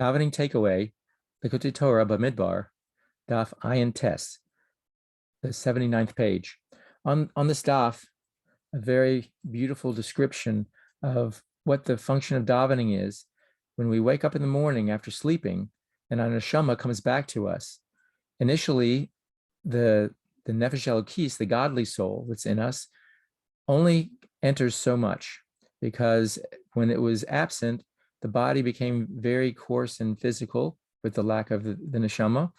Davening takeaway, Likkutei Torah Bamidbar, Daf Ayin Tes, the 79th page. On this daf, a very beautiful description of what the function of davening is when we wake up in the morning after sleeping and our neshama comes back to us. Initially, the nefesh elokis, the godly soul that's in us, only enters so much, because when it was absent, the body became very coarse and physical with the lack of the neshama.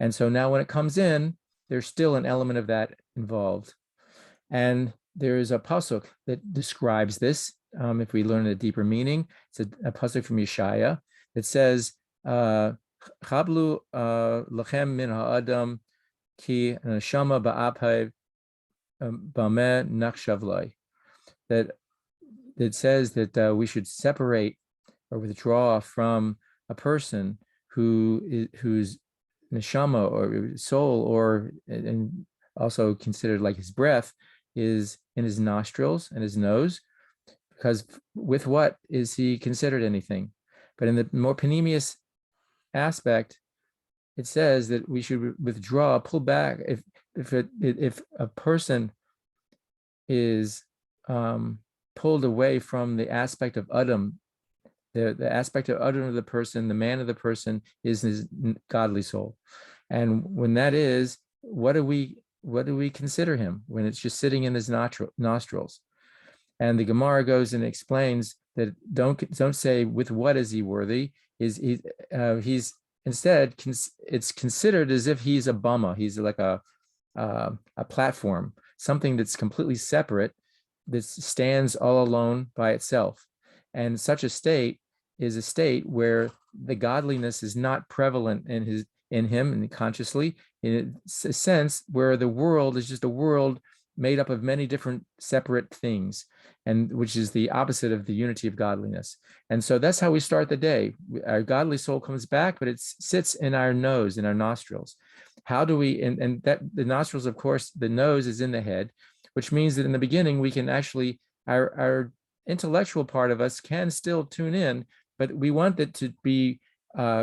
And so now when it comes in, there's still an element of that involved. And there is a pasuk that describes this. If we learn a deeper meaning, it's a pasuk from Yeshaya that says, Chablu lachem min ha'adam ki neshama ba'apay bameh nachshavlai. That it says that we should separate or withdraw from a person whose neshama or soul, or and also considered like his breath, is in his nostrils and his nose, because with what is he considered anything? But in the more panemius aspect, it says that we should withdraw, pull back. If a person is pulled away from the aspect of Adam, the aspect of Adam of the person, the man of the person, is his godly soul. And when that is, what do we consider him when it's just sitting in his nostrils? And the Gemara goes and explains that don't say with what is he worthy. He's instead, it's considered as if he's a bama. He's like a platform, something that's completely separate, that stands all alone by itself. And such a state is a state where the godliness is not prevalent in him and consciously, in a sense where the world is just a world made up of many different separate things, and which is the opposite of the unity of godliness. And so that's how we start the day. Our godly soul comes back, but it sits in our nose, in our nostrils. How do we, and that the nostrils, of course, the nose is in the head, which means that in the beginning we can actually, our intellectual part of us can still tune in, but we want it to be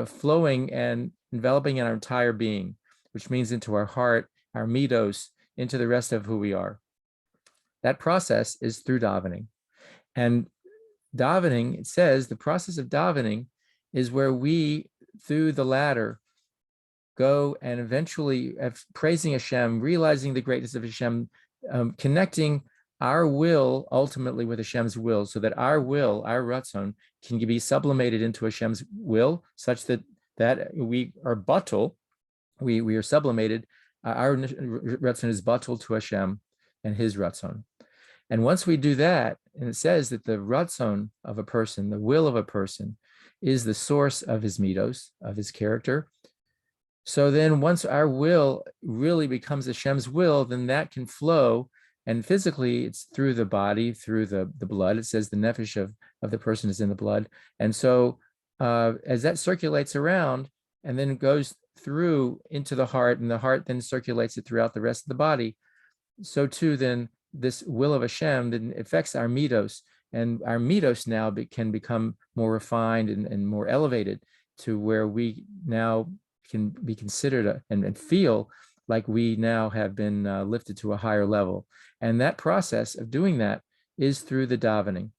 flowing and enveloping in our entire being, which means into our heart, our midos, into the rest of who we are. That process is through davening. And davening, it says, the process of davening is where we, through the ladder, go and eventually praising Hashem, realizing the greatness of Hashem, connecting our will ultimately with Hashem's will, so that our will, our ratzon, can be sublimated into Hashem's will, such that we are batul, we are sublimated. Our ratzon is batul to Hashem and His ratzon. And once we do that, and it says that the ratzon of a person, the will of a person, is the source of his midos, of his character. So then once our will really becomes Hashem's will, then that can flow. And physically, it's through the body, through the blood. It says the nefesh of the person is in the blood. And so as that circulates around and then goes through into the heart, and the heart then circulates it throughout the rest of the body, so too then this will of Hashem then affects our midos. And our midos now can become more refined and more elevated to where we now can be considered and feel like we now have been lifted to a higher level. And that process of doing that is through the davening.